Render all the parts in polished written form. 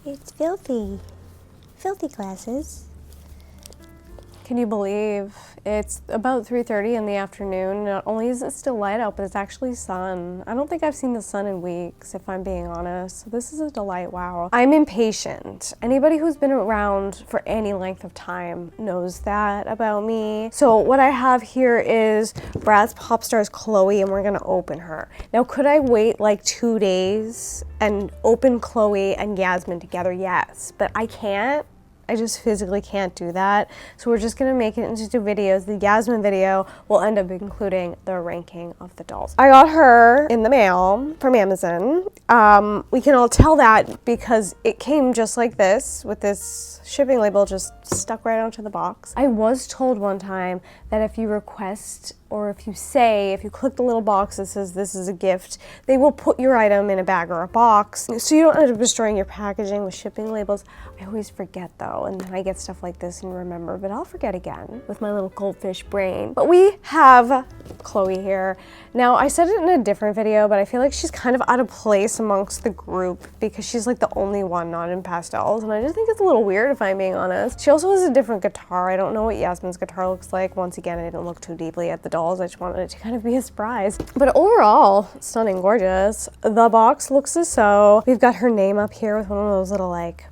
It's filthy. Filthy glasses. Can you believe it's about 3:30 in the afternoon? Not only is it still light out, but it's actually sun. I don't think I've seen the sun in weeks, if I'm being honest. So this is a delight, wow. I'm impatient. Anybody who's been around for any length of time knows that about me. So what I have here is Bratz Pop Starz Cloe, and we're gonna open her. Now, could I wait like 2 days and open Cloe and Yasmin together? Yes, but I can't. I just physically can't do that. So we're just gonna make it into 2 videos. The Yasmin video will end up including the ranking of the dolls. I got her in the mail from Amazon. We can all tell that because it came just like this, with this shipping label just stuck right onto the box. I was told one time that if you request, or if you click the little box that says this is a gift, they will put your item in a bag or a box, so you don't end up destroying your packaging with shipping labels. I always forget though, and then I get stuff like this and remember, but I'll forget again with my little goldfish brain. But we have Cloe here. Now, I said it in a different video, but I feel like she's kind of out of place amongst the group because she's like the only one not in pastels, and I just think it's a little weird if I'm being honest. She also has a different guitar. I don't know what Yasmin's guitar looks like. Once again, I didn't look too deeply at the dolls. I just wanted it to kind of be a surprise. But overall, stunning, gorgeous. The box looks as so. We've got her name up here with one of those little like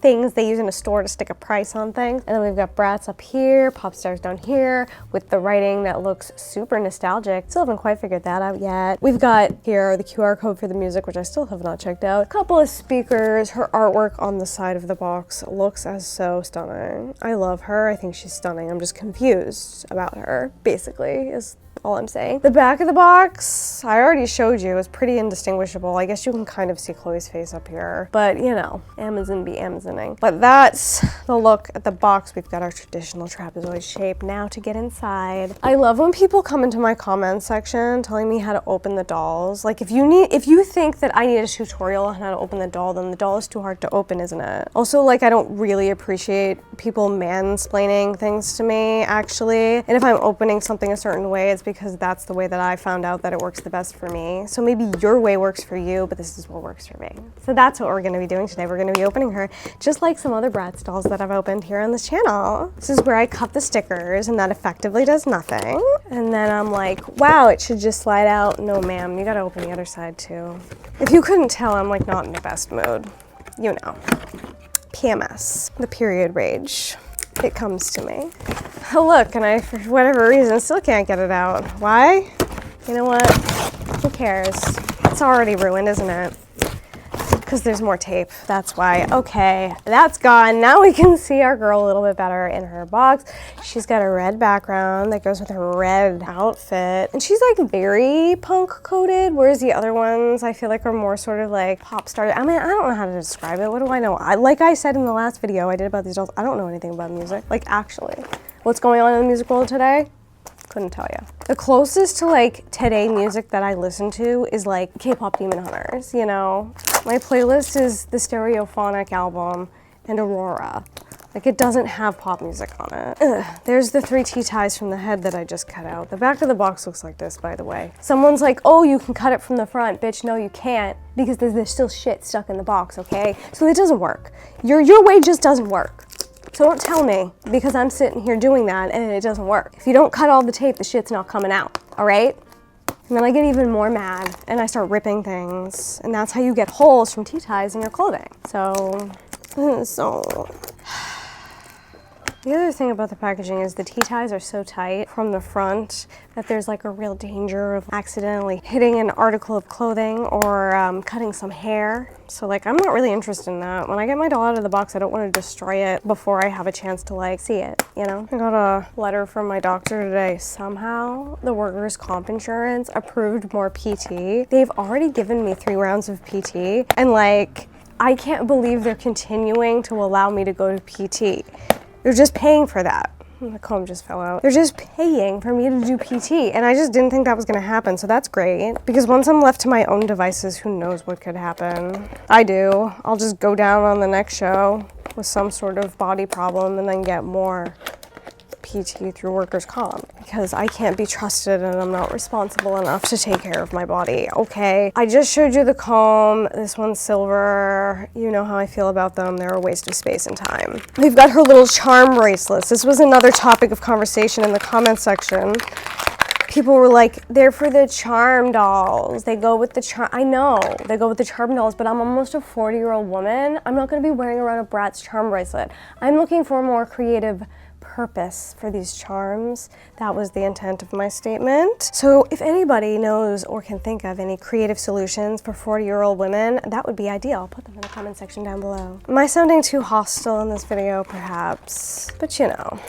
things they use in a store to stick a price on things. And then we've got Bratz up here, Pop Starz down here, with the writing that looks super nostalgic. Still haven't quite figured that out yet. We've got here the QR code for the music, which I still have not checked out. A couple of speakers. Her artwork on the side of the box looks as so stunning. I love her. I think she's stunning. I'm just confused about her, basically, is all I'm saying. The back of the box, I already showed you, is pretty indistinguishable. I guess you can kind of see Chloe's face up here, but you know, Amazon be Amazoning. But that's the look at the box. We've got our traditional trapezoid shape. Now to get inside. I love when people come into my comments section telling me how to open the dolls. Like if you think that I need a tutorial on how to open the doll, then the doll is too hard to open, isn't it? Also, like, I don't really appreciate people mansplaining things to me, actually. And if I'm opening something a certain way, it's because that's the way that I found out that it works the best for me. So maybe your way works for you, but this is what works for me. So that's what we're gonna be doing today. We're gonna be opening her just like some other Bratz dolls that I've opened here on this channel. This is where I cut the stickers, and that effectively does nothing. And then I'm like, wow, it should just slide out. No, ma'am, you gotta open the other side too. If you couldn't tell, I'm like not in the best mood. You know, PMS, the period rage. It comes to me. Oh, look, and I, for whatever reason, still can't get it out. Why? You know what? Who cares? It's already ruined, isn't it? Because there's more tape. That's why. Okay, that's gone. Now we can see our girl a little bit better in her box. She's got a red background that goes with her red outfit. And she's like very punk coded, whereas the other ones I feel like are more sort of like pop star. I mean, I don't know how to describe it. What do I know? Like I said in the last video I did about these dolls, I don't know anything about music. Like actually. What's going on in the music world today? Couldn't tell you. The closest to like today music that I listen to is like K-pop Demon Hunters, you know? My playlist is the Stereophonic album and Aurora. Like it doesn't have pop music on it. Ugh. There's the 3 T-ties from the head that I just cut out. The back of the box looks like this, by the way. Someone's like, oh, you can cut it from the front. Bitch, no, you can't, because there's still shit stuck in the box, okay? So it doesn't work. Your way just doesn't work. So don't tell me, because I'm sitting here doing that and it doesn't work. If you don't cut all the tape, the shit's not coming out, all right? And then I get even more mad and I start ripping things. And that's how you get holes from T-ties in your clothing. So. The other thing about the packaging is the T-ties are so tight from the front that there's like a real danger of accidentally hitting an article of clothing or cutting some hair. So like, I'm not really interested in that. When I get my doll out of the box, I don't want to destroy it before I have a chance to like see it, you know? I got a letter from my doctor today. Somehow the workers' comp insurance approved more PT. They've already given me 3 rounds of PT, and like, I can't believe they're continuing to allow me to go to PT. They're just paying for that. The comb just fell out. They're just paying for me to do PT, and I just didn't think that was gonna happen, so that's great. Because once I'm left to my own devices, who knows what could happen. I do. I'll just go down on the next show with some sort of body problem and then get more PT through workers' comp because I can't be trusted and I'm not responsible enough to take care of my body. Okay, I just showed you the comb. This one's silver. You know how I feel about them. They're a waste of space and time. We've got her little charm bracelets. This was another topic of conversation in the comment section. People were like, they're for the charm dolls. They go with the charm. I know, they go with the charm dolls, but I'm almost a 40-year-old woman. I'm not gonna be wearing around a Bratz charm bracelet. I'm looking for a more creative purpose for these charms. That was the intent of my statement. So if anybody knows or can think of any creative solutions for 40-year-old women, that would be ideal. Put them in the comment section down below. Am I sounding too hostile in this video? Perhaps, but you know.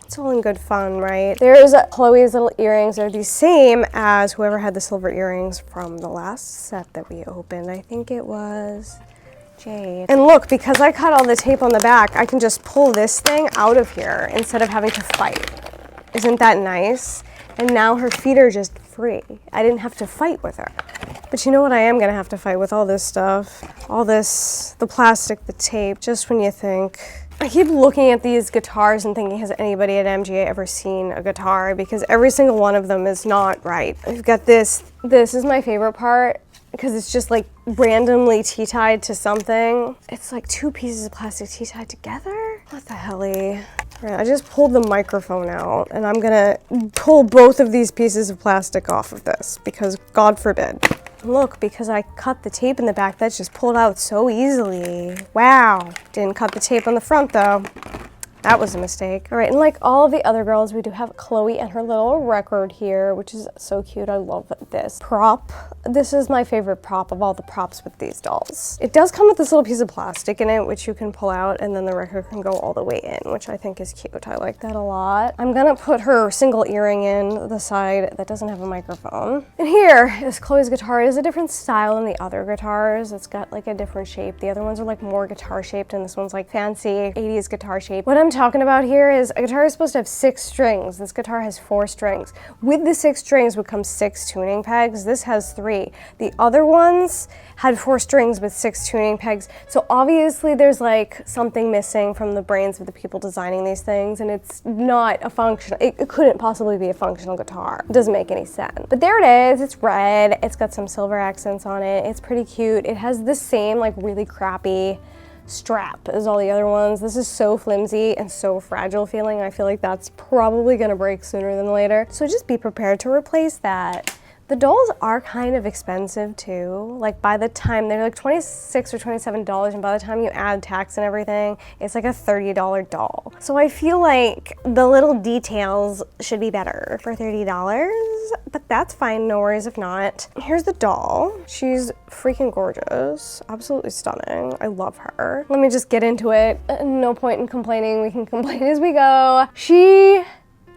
It's all in good fun, right? There's Chloe's little earrings. They're the same as whoever had the silver earrings from the last set that we opened. I think it was Jade. And look, because I cut all the tape on the back, I can just pull this thing out of here instead of having to fight. Isn't that nice? And now her feet are just free. I didn't have to fight with her. But you know what I am gonna have to fight with? All this stuff. All this, the plastic, the tape, just when you think. I keep looking at these guitars and thinking, has anybody at MGA ever seen a guitar? Because every single one of them is not right. We've got this. This is my favorite part because it's just like randomly tea-tied to something. It's like two pieces of plastic tea-tied together. What the helly? Right, I just pulled the microphone out and I'm gonna pull both of these pieces of plastic off of this because God forbid. Look, because I cut the tape in the back, that's just pulled out so easily. Wow. Didn't cut the tape on the front though. That was a mistake. All right, and like all of the other girls, we do have Chloe and her little record here, which is so cute. I love this prop. This is my favorite prop of all the props with these dolls. It does come with this little piece of plastic in it, which you can pull out, and then the record can go all the way in, which I think is cute. I like that a lot. I'm gonna put her single earring in the side that doesn't have a microphone. And here is Chloe's guitar. It is a different style than the other guitars. It's got like a different shape. The other ones are like more guitar shaped, and this one's like fancy 80s guitar shape. What I'm talking about here is a guitar is supposed to have 6 strings. This guitar has 4 strings. With the 6 strings would come 6 tuning pegs. This has 3. The other ones had 4 strings with 6 tuning pegs. So obviously there's like something missing from the brains of the people designing these things, and it's not a functional, it couldn't possibly be a functional guitar. It doesn't make any sense. But there it is, it's red, it's got some silver accents on it, it's pretty cute. It has the same like really crappy strap as all the other ones. This is so flimsy and so fragile feeling. I feel like that's probably gonna break sooner than later. So just be prepared to replace that. The dolls are kind of expensive too. Like by the time, they're like $26 or $27, and by the time you add tax and everything, it's like a $30 doll. So I feel like the little details should be better for $30, but that's fine, no worries if not. Here's the doll. She's freaking gorgeous, absolutely stunning. I love her. Let me just get into it. No point in complaining, we can complain as we go. She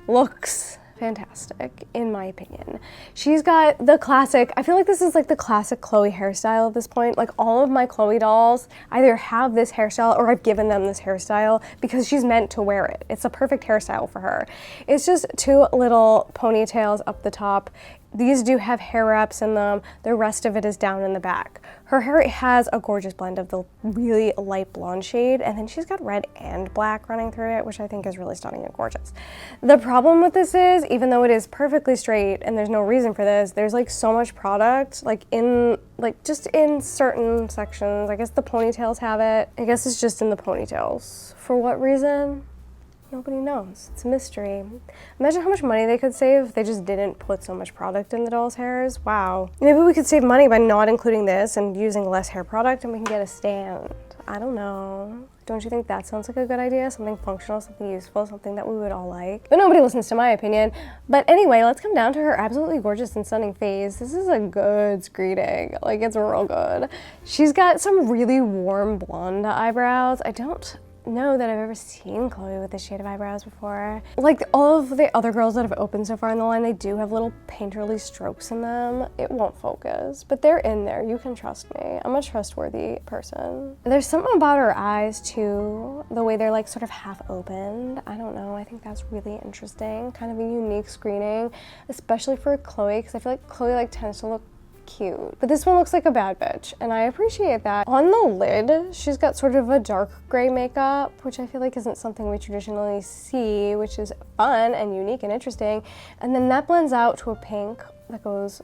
looks fantastic, in my opinion. She's got the classic, I feel like this is like the classic Chloe hairstyle at this point. Like all of my Chloe dolls either have this hairstyle or I've given them this hairstyle because she's meant to wear it. It's a perfect hairstyle for her. It's just 2 little ponytails up the top. These do have hair wraps in them. The rest of it is down in the back. Her hair has a gorgeous blend of the really light blonde shade, and then she's got red and black running through it, which I think is really stunning and gorgeous. The problem with this is, even though it is perfectly straight and there's no reason for this, there's like so much product, like just in certain sections. I guess the ponytails have it. I guess it's just in the ponytails. For what reason? Nobody knows. It's a mystery. Imagine how much money they could save if they just didn't put so much product in the dolls' hairs. Wow. Maybe we could save money by not including this and using less hair product, and we can get a stand. I don't know. Don't you think that sounds like a good idea? Something functional, something useful, something that we would all like. But nobody listens to my opinion. But anyway, let's come down to her absolutely gorgeous and stunning face. This is a good greeting. Like, it's real good. She's got some really warm blonde eyebrows. I don't know that I've ever seen Chloe with this shade of eyebrows before. Like all of the other girls that have opened so far in the line, they do have little painterly strokes in them. It won't focus, but they're in there. You can trust me. I'm a trustworthy person. There's something about her eyes too, the way they're like sort of half opened. I don't know, I think that's really interesting. Kind of a unique screening, especially for Chloe, because I feel like Chloe like tends to look cute. But this one looks like a bad bitch, and I appreciate that. On the lid, she's got sort of a dark gray makeup, which I feel like isn't something we traditionally see, which is fun and unique and interesting. And then that blends out to a pink that goes,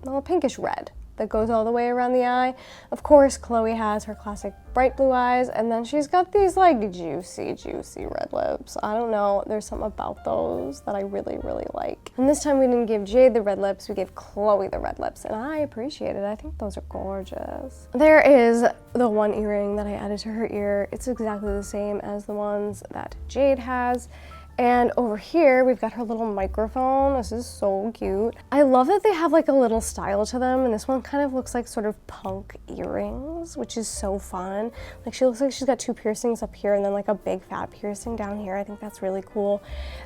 well, a pinkish red that goes all the way around the eye. Of course, Chloe has her classic bright blue eyes, and then she's got these like juicy red lips. I don't know, there's something about those that I really like. And this time we didn't give Jade the red lips, we gave Chloe the red lips, and I appreciate it. I think those are gorgeous. There is the one earring that I added to her ear. It's exactly the same as the ones that Jade has. And over here, we've got her little microphone. This is so cute. I love that they have like a little style to them, and this one kind of looks like sort of punk earrings, which is so fun. Like she looks like she's got 2 piercings up here and then like a big fat piercing down here. I think that's really cool.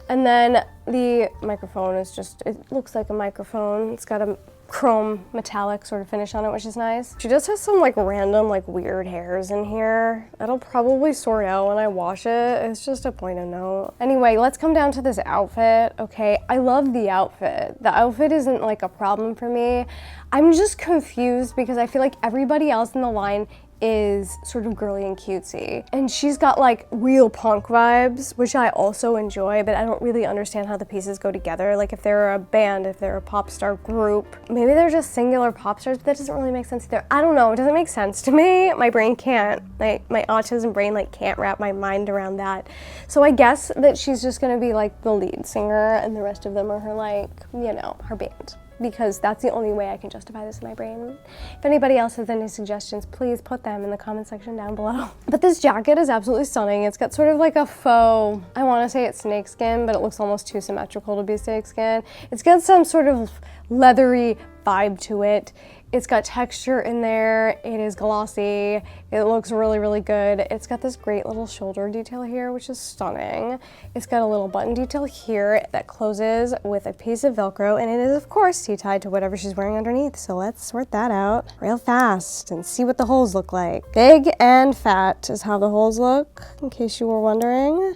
And then the microphone is just, it looks like a microphone. It's got a chrome metallic sort of finish on it, which is nice. She just has some like random like weird hairs in here. That'll probably sort out when I wash it. It's just a point of note. Anyway, let's come down to this outfit. Okay, I love the outfit. The outfit isn't like a problem for me. I'm just confused because I feel like everybody else in the line is sort of girly and cutesy, and she's got like real punk vibes, which I also enjoy, but I don't really understand how the pieces go together. Like if they're a band, if they're a pop star group, maybe they're just singular pop stars, but that doesn't really make sense either. I don't know, it doesn't make sense to me. My brain can't, my autism brain like can't wrap my mind around that. So I guess that she's just gonna be like the lead singer and the rest of them are her like, you know, her band, because that's the only way I can justify this in my brain. If anybody else has any suggestions, please put them in the comment section down below. But this jacket is absolutely stunning. It's got sort of like a faux, I want to say it's snakeskin, but it looks almost too symmetrical to be snakeskin. It's got some sort of leathery vibe to it. It's got texture in there. It is glossy. It looks really good. It's got this great little shoulder detail here, which is stunning. It's got a little button detail here that closes with a piece of Velcro, and it is of course T-tied to whatever she's wearing underneath. So let's sort that out real fast and see what the holes look like. Big and fat is how the holes look, in case you were wondering.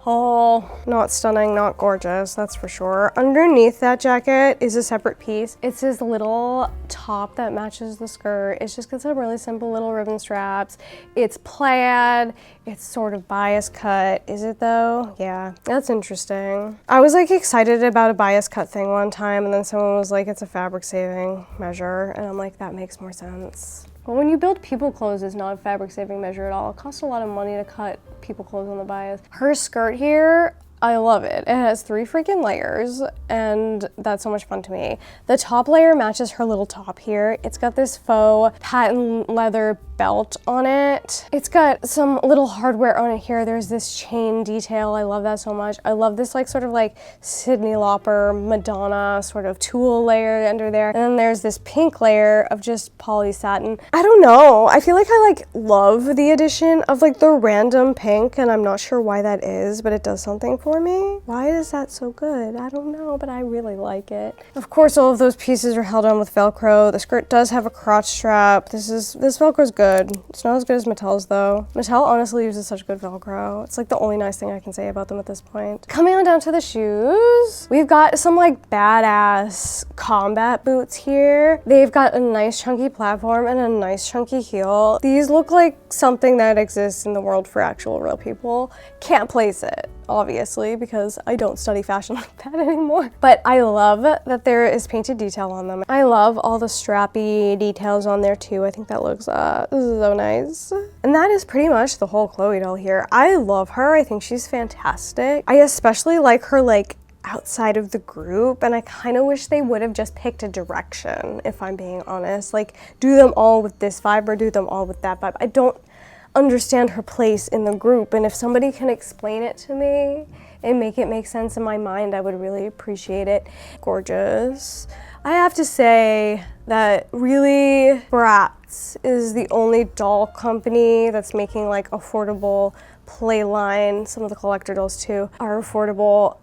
Oh, not stunning, not gorgeous, that's for sure. Underneath that jacket is a separate piece. It's this little top that matches the skirt. It's just got some really simple little ribbon straps. It's plaid. It's sort of bias cut. Is it though? Yeah, that's interesting. I was like excited about a bias cut thing one time, and then someone was like, it's a fabric saving measure. And I'm like, that makes more sense. But when you build people clothes, it's not a fabric saving measure at all. It costs a lot of money to cut people clothes on the bias. Her skirt here, I love it. It has 3 freaking layers, and that's so much fun to me. The top layer matches her little top here. It's got this faux patent leather belt on it. It's got some little hardware on it here. There's this chain detail. I love that so much. I love this like sort of like Cyndi Lauper, Madonna sort of tulle layer under there. And then there's this pink layer of just poly satin. I don't know. I feel like I like love the addition of like the random pink, and I'm not sure why that is, but it does something for me. Why is that so good? I don't know, but I really like it. Of course, all of those pieces are held on with Velcro. The skirt does have a crotch strap. This Velcro's good. It's not as good as Mattel's though. Mattel honestly uses such good Velcro. It's like the only nice thing I can say about them at this point. Coming on down to the shoes, we've got some like badass combat boots here. They've got a nice chunky platform and a nice chunky heel. These look like something that exists in the world for actual real people. Can't place it, obviously, because I don't study fashion like that anymore. But I love that there is painted detail on them. I love all the strappy details on there too. I think that looks so nice. And that is pretty much the whole Chloe doll here. I love her. I think she's fantastic. I especially like her like outside of the group, and I kind of wish they would have just picked a direction, if I'm being honest. Like, do them all with this vibe or do them all with that vibe. I don't understand her place in the group, and if somebody can explain it to me and make it make sense in my mind, I would really appreciate it. Gorgeous. I have to say that really Bratz is the only doll company that's making like affordable play line. Some of the collector dolls too are affordable,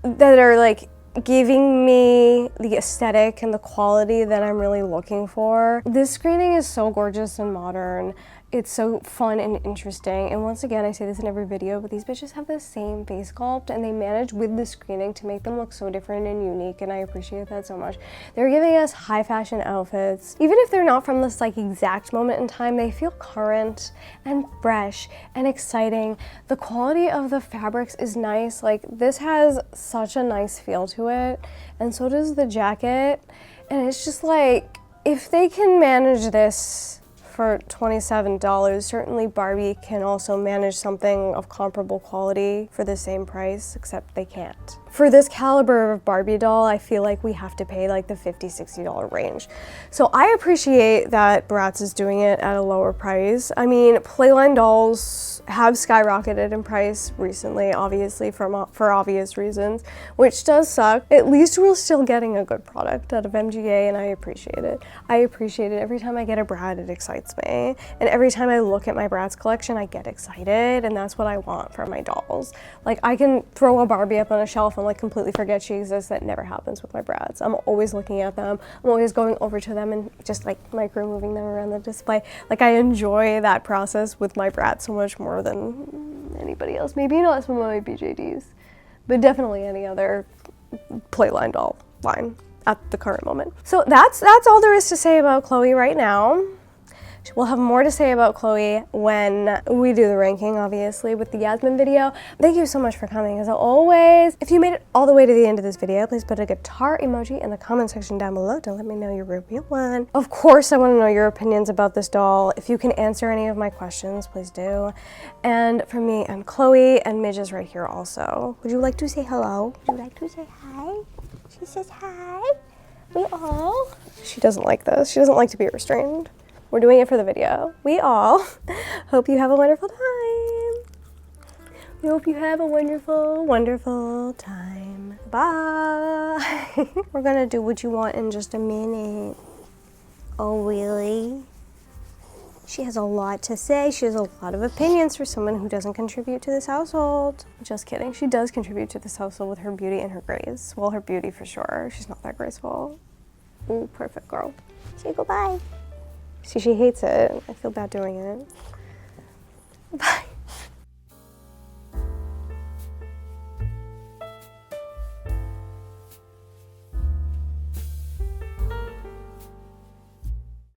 that are like giving me the aesthetic and the quality that I'm really looking for. This screening is so gorgeous and modern. It's so fun and interesting. And once again, I say this in every video, but these bitches have the same face sculpt and they manage with the screening to make them look so different and unique, and I appreciate that so much. They're giving us high fashion outfits. Even if they're not from this like exact moment in time, they feel current and fresh and exciting. The quality of the fabrics is nice. Like, this has such a nice feel to it, and so does the jacket. And it's just like, if they can manage this for $27, certainly Barbie can also manage something of comparable quality for the same price, except they can't. For this caliber of Barbie doll, I feel like we have to pay like the $50, $60 range. So I appreciate that Bratz is doing it at a lower price. I mean, Playline dolls have skyrocketed in price recently, obviously for obvious reasons, which does suck. At least we're still getting a good product out of MGA, and I appreciate it. I appreciate it. Every time I get a Brat, it excites me. And every time I look at my Bratz collection, I get excited, and that's what I want for my dolls. Like, I can throw a Barbie up on a shelf and like completely forget she exists. That never happens with my Bratz. I'm always looking at them. I'm always going over to them and just like micro moving them around the display. Like, I enjoy that process with my Bratz so much more than anybody else. Maybe not some of my BJDs, but definitely any other Playline doll line at the current moment. So that's all there is to say about Cloe right now. We'll have more to say about Cloe when we do the ranking, obviously, with the Yasmin video. Thank you so much for coming, as always. If you made it all the way to the end of this video, please put a guitar emoji in the comment section down below to let me know your real one. Of course, I want to know your opinions about this doll. If you can answer any of my questions, please do. And from me and Cloe, and Midge is right here also. Would you like to say hello? Would you like to say hi? She says hi. We all. She doesn't like this. She doesn't like to be restrained. We're doing it for the video. We all hope you have a wonderful time. We hope you have a wonderful, wonderful time. Bye. We're gonna do what you want in just a minute. Oh, really? She has a lot to say. She has a lot of opinions for someone who doesn't contribute to this household. Just kidding. She does contribute to this household with her beauty and her grace. Well, her beauty for sure. She's not that graceful. Ooh, perfect girl. Say goodbye. See, she hates it. I feel bad doing it. Bye.